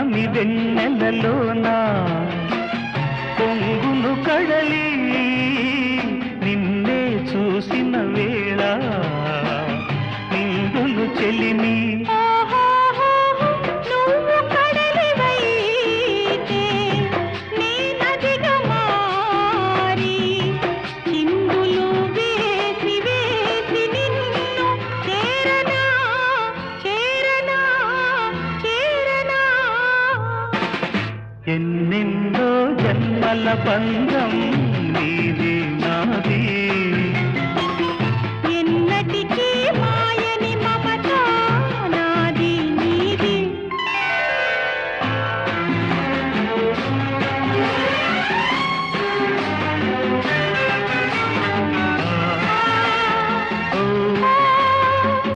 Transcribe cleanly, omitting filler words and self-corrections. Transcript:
పున్నమి వెన్నెలలోన పొంగును కడలి నిన్నే చూసిన వేళ నిండును చెలిమి ఎన్నెన్నో జన్మల బంధం